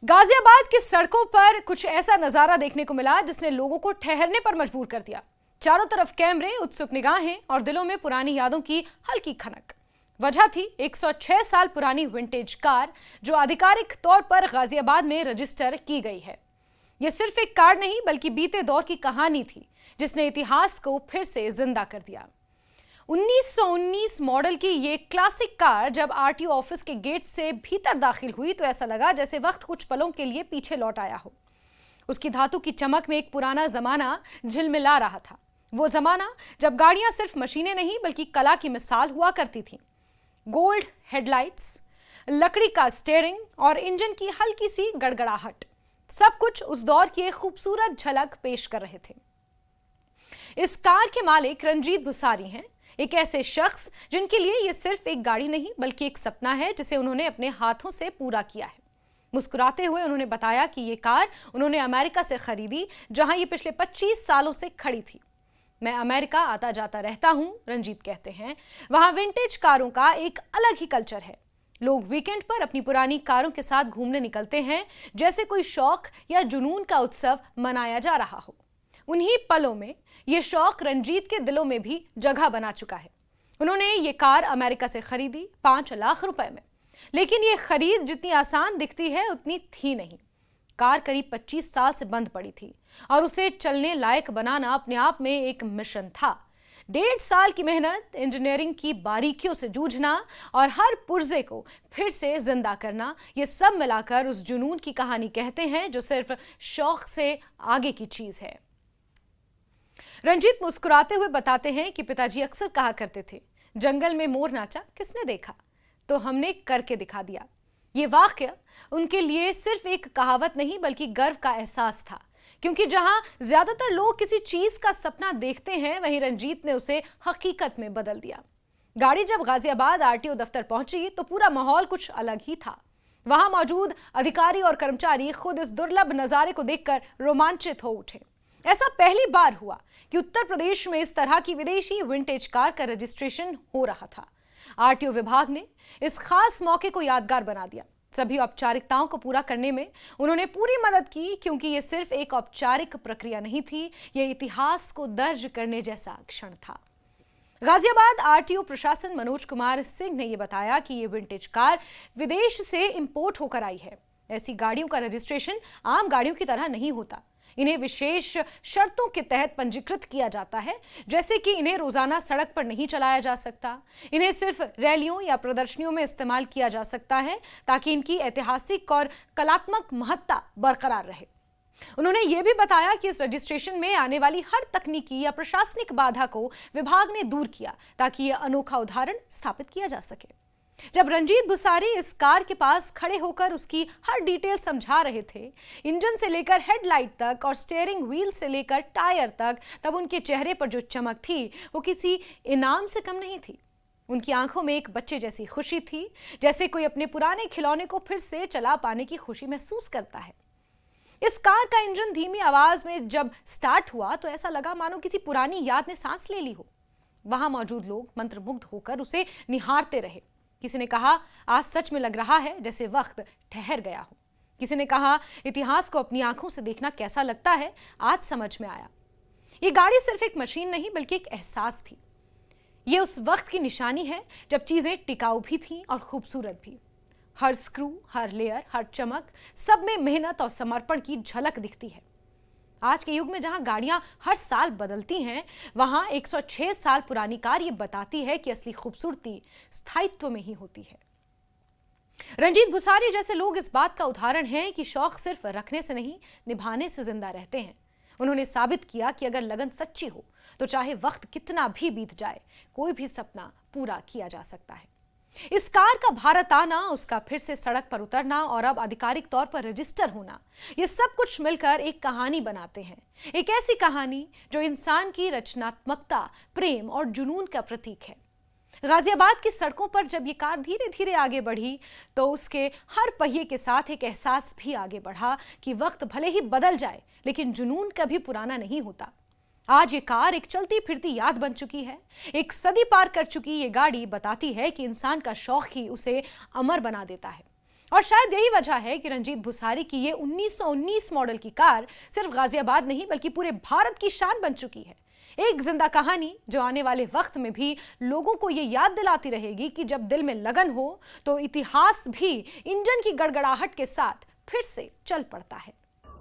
गाजियाबाद की सड़कों पर कुछ ऐसा नजारा देखने को मिला जिसने लोगों को ठहरने पर मजबूर कर दिया। चारों तरफ कैमरे, उत्सुक निगाहें और दिलों में पुरानी यादों की हल्की खनक। वजह थी 106 साल पुरानी विंटेज कार जो आधिकारिक तौर पर गाजियाबाद में रजिस्टर की गई है। यह सिर्फ एक कार नहीं बल्कि बीते दौर की कहानी थी जिसने इतिहास को फिर से जिंदा कर दिया। 1919 मॉडल की ये क्लासिक कार जब आरटीओ ऑफिस के गेट से भीतर दाखिल हुई तो ऐसा लगा जैसे वक्त कुछ पलों के लिए पीछे लौट आया हो। उसकी धातु की चमक में एक पुराना जमाना झिलमिला रहा था। वो जमाना जब गाड़ियां सिर्फ मशीनें नहीं बल्कि कला की मिसाल हुआ करती थीं। गोल्ड हेडलाइट्स, लकड़ी का स्टीयरिंग और इंजन की हल्की सी गड़गड़ाहट, सब कुछ उस दौर की एक खूबसूरत झलक पेश कर रहे थे। इस कार के मालिक रंजीत भुसारी हैं, एक ऐसे शख्स जिनके लिए यह सिर्फ एक गाड़ी नहीं बल्कि एक सपना है जिसे उन्होंने अपने हाथों से पूरा किया है। मुस्कुराते हुए उन्होंने बताया कि ये कार उन्होंने अमेरिका से खरीदी जहां ये पिछले 25 सालों से खड़ी थी। मैं अमेरिका आता जाता रहता हूं, रंजीत कहते हैं। वहां विंटेज कारों का एक अलग ही कल्चर है। लोग वीकेंड पर अपनी पुरानी कारों के साथ घूमने निकलते हैं जैसे कोई शौक या जुनून का उत्सव मनाया जा रहा हो। उन्हीं पलों में यह शौक रंजीत के दिलों में भी जगह बना चुका है। उन्होंने ये कार अमेरिका से खरीदी 5 लाख रुपए में, लेकिन ये खरीद जितनी आसान दिखती है उतनी थी नहीं। कार करीब 25 साल से बंद पड़ी थी और उसे चलने लायक बनाना अपने आप में एक मिशन था। 1.5 साल की मेहनत, इंजीनियरिंग की बारीकियों से जूझना और हर पुर्जे को फिर से जिंदा करना, ये सब मिलाकर उस जुनून की कहानी कहते हैं जो सिर्फ शौक से आगे की चीज है। रंजीत मुस्कुराते हुए बताते हैं कि पिताजी अक्सर कहा करते थे, जंगल में मोर नाचा किसने देखा, तो हमने करके दिखा दिया। ये वाक्य उनके लिए सिर्फ एक कहावत नहीं बल्कि गर्व का एहसास था, क्योंकि जहां ज्यादातर लोग किसी चीज का सपना देखते हैं वहीं रंजीत ने उसे हकीकत में बदल दिया। गाड़ी जब गाजियाबाद आरटीओ दफ्तर पहुंची तो पूरा माहौल कुछ अलग ही था। वहां मौजूद अधिकारी और कर्मचारी खुद इस दुर्लभ नजारे को देखकर रोमांचित हो उठे। ऐसा पहली बार हुआ कि उत्तर प्रदेश में इस तरह की विदेशी विंटेज कार का रजिस्ट्रेशन हो रहा था। आरटीओ विभाग ने इस खास मौके को यादगार बना दिया। सभी औपचारिकताओं को पूरा करने में उन्होंने पूरी मदद की, क्योंकि यह सिर्फ एक औपचारिक प्रक्रिया नहीं थी, यह इतिहास को दर्ज करने जैसा क्षण था। गाजियाबाद आरटीओ प्रशासन मनोज कुमार सिंह ने यह बताया कि यह विंटेज कार विदेश से इंपोर्ट होकर आई है। ऐसी गाड़ियों का रजिस्ट्रेशन आम गाड़ियों की तरह नहीं होता। इन्हें विशेष शर्तों के तहत पंजीकृत किया जाता है, जैसे कि इन्हें रोजाना सड़क पर नहीं चलाया जा सकता, इन्हें सिर्फ रैलियों या प्रदर्शनियों में इस्तेमाल किया जा सकता है ताकि इनकी ऐतिहासिक और कलात्मक महत्ता बरकरार रहे। उन्होंने यह भी बताया कि इस रजिस्ट्रेशन में आने वाली हर तकनीकी या प्रशासनिक बाधा को विभाग ने दूर किया ताकि यह अनोखा उदाहरण स्थापित किया जा सके। जब रंजीत भुसारी इस कार के पास खड़े होकर उसकी हर डिटेल समझा रहे थे, इंजन से लेकर हेडलाइट तक और स्टीयरिंग व्हील से लेकर टायर तक, तब उनके चेहरे पर जो चमक थी वो किसी इनाम से कम नहीं थी। उनकी आंखों में एक बच्चे जैसी खुशी थी, जैसे कोई अपने पुराने खिलौने को फिर से चला पाने की खुशी महसूस करता है। इस कार का इंजन धीमी आवाज में जब स्टार्ट हुआ तो ऐसा लगा मानो किसी पुरानी याद ने सांस ले ली हो। वहां मौजूद लोग मंत्रमुग्ध होकर उसे निहारते रहे। किसी ने कहा, आज सच में लग रहा है जैसे वक्त ठहर गया हो। किसी ने कहा, इतिहास को अपनी आंखों से देखना कैसा लगता है, आज समझ में आया। ये गाड़ी सिर्फ एक मशीन नहीं बल्कि एक एहसास थी। ये उस वक्त की निशानी है जब चीजें टिकाऊ भी थीं और खूबसूरत भी। हर स्क्रू, हर लेयर, हर चमक, सब में मेहनत और समर्पण की झलक दिखती है। आज के युग में जहां गाड़ियां हर साल बदलती हैं, वहां 106 साल पुरानी कार ये बताती है कि असली खूबसूरती स्थायित्व में ही होती है। रंजीत भुसारी जैसे लोग इस बात का उदाहरण हैं कि शौक सिर्फ रखने से नहीं, निभाने से जिंदा रहते हैं। उन्होंने साबित किया कि अगर लगन सच्ची हो तो चाहे वक्त कितना भी बीत जाए, कोई भी सपना पूरा किया जा सकता है। इस कार का भारत आना, उसका फिर से सड़क पर उतरना और अब आधिकारिक तौर पर रजिस्टर होना, ये सब कुछ मिलकर एक कहानी बनाते हैं। एक ऐसी कहानी जो इंसान की रचनात्मकता, प्रेम और जुनून का प्रतीक है। गाजियाबाद की सड़कों पर जब ये कार धीरे धीरे आगे बढ़ी तो उसके हर पहिए के साथ एक एहसास भी आगे बढ़ा कि वक्त भले ही बदल जाए लेकिन जुनून कभी पुराना नहीं होता। आज ये कार एक चलती फिरती याद बन चुकी है। एक सदी पार कर चुकी ये गाड़ी बताती है कि इंसान का शौक ही उसे अमर बना देता है। और शायद यही वजह है कि रंजीत भुसारी की ये 1919 मॉडल की कार सिर्फ गाजियाबाद नहीं बल्कि पूरे भारत की शान बन चुकी है। एक जिंदा कहानी जो आने वाले वक्त में भी लोगों को ये याद दिलाती रहेगी कि जब दिल में लगन हो तो इतिहास भी इंजन की गड़गड़ाहट के साथ फिर से चल पड़ता है।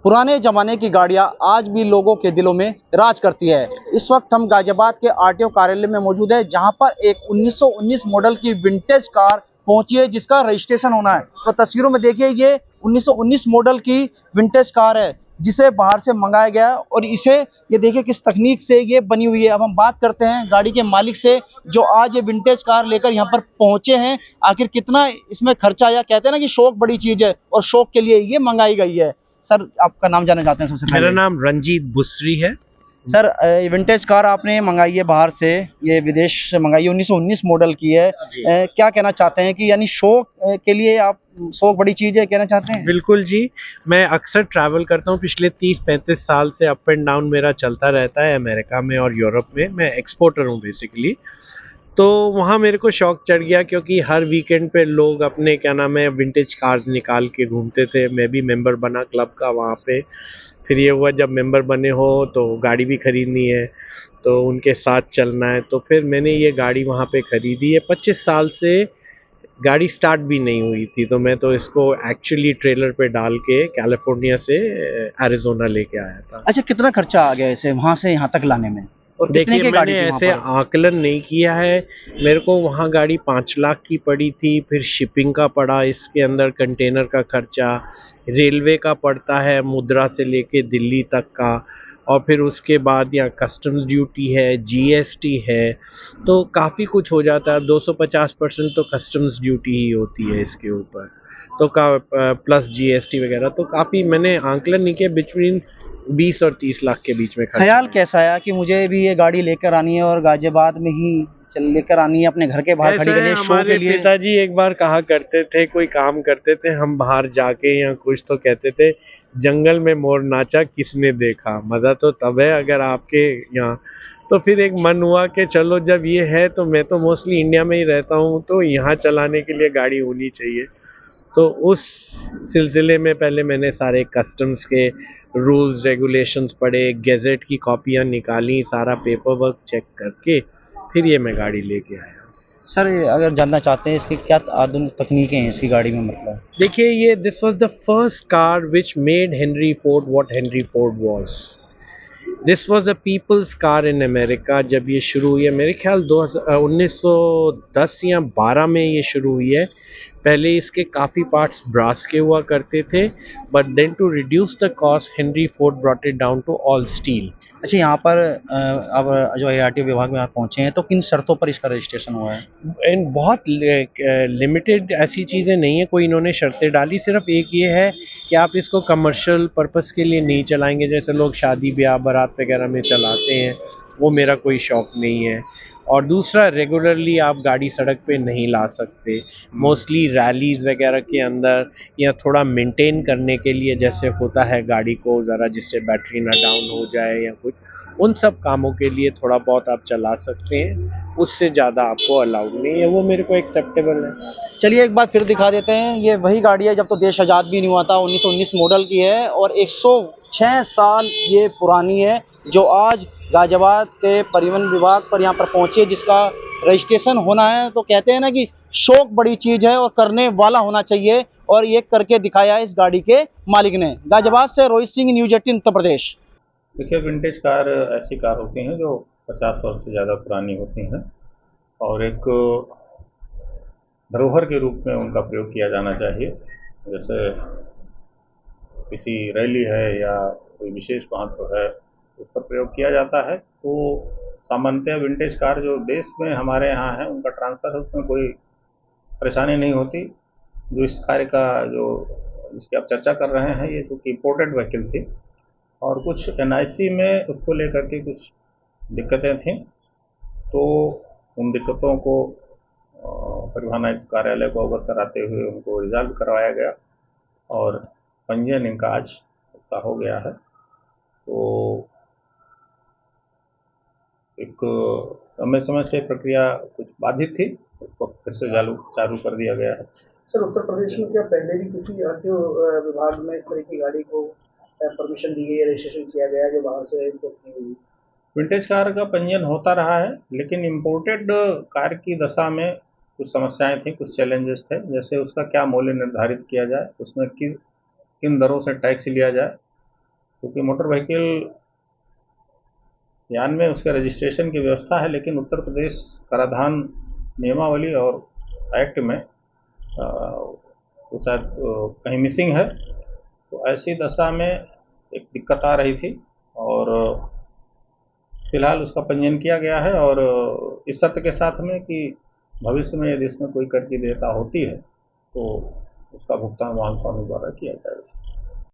पुराने जमाने की गाड़ियां आज भी लोगों के दिलों में राज करती है। इस वक्त हम गाजियाबाद के आरटीओ कार्यालय में मौजूद है, जहां पर एक 1919 मॉडल की विंटेज कार पहुंची है जिसका रजिस्ट्रेशन होना है। तो तस्वीरों में देखिए, ये 1919 मॉडल की विंटेज कार है जिसे बाहर से मंगाया गया है और इसे ये देखिए किस तकनीक से ये बनी हुई है। अब हम बात करते हैं गाड़ी के मालिक से जो आज ये विंटेज कार लेकर यहाँ पर पहुंचे हैं। आखिर कितना इसमें खर्चा आया? कहते हैं ना कि शौक बड़ी चीज है और शौक के लिए ये मंगाई गई है। सर, आपका नाम जानना चाहते हैं सबसे पहले। मेरा नाम रंजीत बुसरी है। सर, विंटेज कार आपने मंगाई है बाहर से, ये विदेश से मंगाई है, 1919 मॉडल की है। क्या कहना चाहते हैं कि यानी शौक के लिए आप, शौक बड़ी चीज है कहना चाहते हैं? बिल्कुल जी, मैं अक्सर ट्रैवल करता हूँ। पिछले 30-35 साल से अप एंड डाउन मेरा चलता रहता है अमेरिका में और यूरोप में। मैं एक्सपोर्टर हूँ बेसिकली। तो वहाँ मेरे को शौक चढ़ गया क्योंकि हर वीकेंड पे लोग अपने क्या नाम है विंटेज कार्स निकाल के घूमते थे। मैं भी मेंबर बना क्लब का वहाँ पे। फिर ये हुआ जब मेंबर बने हो तो गाड़ी भी खरीदनी है, तो उनके साथ चलना है। तो फिर मैंने ये गाड़ी वहाँ पे खरीदी है। 25 साल से गाड़ी स्टार्ट भी नहीं हुई थी, तो मैं तो इसको एक्चुअली ट्रेलर पे डाल के कैलिफोर्निया से एरिज़ोना लेके आया था। अच्छा, कितना खर्चा आ गया इसे वहां से यहाँ तक लाने में? और कितने देखिए, की गाड़ी मैंने थी वहाँ ऐसे पर? आकलन नहीं किया है। मेरे को वहाँ गाड़ी 5 लाख की पड़ी थी, फिर शिपिंग का पड़ा, इसके अंदर कंटेनर का खर्चा, रेलवे का पड़ता है मुद्रा से लेके दिल्ली तक का, और फिर उसके बाद यहाँ कस्टम्स ड्यूटी है, जीएसटी है, तो काफ़ी कुछ हो जाता है। 250% तो कस्टम्स ड्यूटी ही होती है इसके ऊपर, तो प्लस जीएसटी वगैरह, तो काफ़ी मैंने आंकलन नहीं किया। बिटवीन 20 और 30 लाख के बीच में खर्चा ख्याल है। कैसा आया कि मुझे भी ये गाड़ी लेकर आनी है और गाजियाबाद में ही चल लेकर आनी है, अपने घर के बाहर खड़ी ऐसा है, करनी है, शो हमारे के लिए? पिताजी एक बार कहा करते थे, कोई काम करते थे हम बाहर जाके या कुछ, तो कहते थे जंगल में मोर नाचा किसने देखा। मजा तो तब है अगर आपके यहाँ। तो फिर एक मन हुआ कि चलो जब ये है, तो मैं तो मोस्टली इंडिया में ही रहता हूँ, तो यहाँ चलाने के लिए गाड़ी होनी चाहिए। तो उस सिलसिले में पहले मैंने सारे कस्टम्स के रूल्स रेगुलेशंस पढ़े, गेजेट की कॉपियाँ निकाली, सारा पेपर वर्क चेक करके फिर ये मैं गाड़ी लेके आया। सर, अगर जानना चाहते हैं इसकी क्या आधुनिक तकनीकें हैं इसकी गाड़ी में, मतलब? देखिए, ये this was the first car which made Henry Ford what Henry Ford was. This was a people's car in America. जब ये शुरू हुई है, मेरे ख्याल 1910 या 12 में ये शुरू हुई है। पहले इसके काफ़ी पार्ट्स ब्रास के हुआ करते थे, but then to reduce the cost Henry Ford brought it down to all steel. अच्छा, यहाँ पर अब जो आरटीओ विभाग में आप पहुंचे हैं, तो किन शर्तों पर इसका रजिस्ट्रेशन हुआ है? एंड बहुत लिमिटेड ऐसी चीज़ें नहीं है कोई इन्होंने शर्तें डाली। सिर्फ एक ये है कि आप इसको कमर्शियल पर्पस के लिए नहीं चलाएंगे, जैसे लोग शादी ब्याह बारात वगैरह में चलाते हैं, वो मेरा कोई शौक नहीं है। और दूसरा, रेगुलरली आप गाड़ी सड़क पे नहीं ला सकते। मोस्टली रैलीज वगैरह के अंदर या थोड़ा मेंटेन करने के लिए, जैसे होता है गाड़ी को ज़रा जिससे बैटरी ना डाउन हो जाए या कुछ, उन सब कामों के लिए थोड़ा बहुत आप चला सकते हैं। उससे ज़्यादा आपको अलाउड नहीं है, वो मेरे को एक्सेप्टेबल है। चलिए एक बार फिर दिखा देते हैं। ये वही गाड़ी है जब तो देश आज़ाद भी नहीं हुआ था, 1919 मॉडल की है और 106 साल ये पुरानी है, जो आज गाजियाबाद के परिवहन विभाग पर यहाँ पर पहुंची है, जिसका रजिस्ट्रेशन होना है। तो कहते हैं ना कि शौक बड़ी चीज़ है और करने वाला होना चाहिए, और ये करके दिखाया है इस गाड़ी के मालिक ने। गाजियाबाद से रोहित सिंह, न्यूज़ 18 उत्तर प्रदेश। देखिए, विंटेज कार ऐसी कार होती हैं जो 50 वर्ष से ज़्यादा पुरानी होती हैं और एक धरोहर के रूप में उनका प्रयोग किया जाना चाहिए। जैसे किसी रैली है या कोई विशेष महत्व है, उस पर प्रयोग किया जाता है। तो सामान्यतः विंटेज कार जो देश में हमारे यहाँ है, उनका ट्रांसफ़र है, उसमें कोई परेशानी नहीं होती। जो इस कार्य का जो जिसकी आप चर्चा कर रहे हैं, ये चूँकि इम्पोर्टेड व्हीकल थी और कुछ एनआईसी में उसको लेकर के कुछ दिक्कतें थीं, तो उन दिक्कतों को परिवहन आयुक्त कार्यालय को अवगत कराते हुए उनको रिजॉल्व करवाया गया और पंजीयन इनका आज उसका हो गया है। तो एक समय समय से प्रक्रिया कुछ बाधित थी, उसको फिर से चालू कर दिया गया है। सर उत्तर प्रदेश में क्या पहले भी किसी आरटीओ विभाग में इस तरह की गाड़ी को परमिशन दी गई है, रजिस्ट्रेशन किया गया है जो बाहर से इम्पोर्ट की हुई? विंटेज कार का पंजीयन होता रहा है, लेकिन इम्पोर्टेड कार की दशा में कुछ समस्याएं थी, कुछ चैलेंजेस थे। जैसे उसका क्या मूल्य निर्धारित किया जाए, उसमें किन दरों से टैक्स लिया जाए, क्योंकि मोटर व्हीकल यान में उसके रजिस्ट्रेशन की व्यवस्था है, लेकिन उत्तर प्रदेश कराधान नियमावली और एक्ट में वो शायद कहीं मिसिंग है। तो ऐसी दशा में एक दिक्कत आ रही थी और फिलहाल उसका पंजीयन किया गया है, और इस शर्त के साथ में कि भविष्य में यदि इसमें कोई कर की देयता होती है तो उसका भुगतान वाहन स्वामी द्वारा किया जाएगा।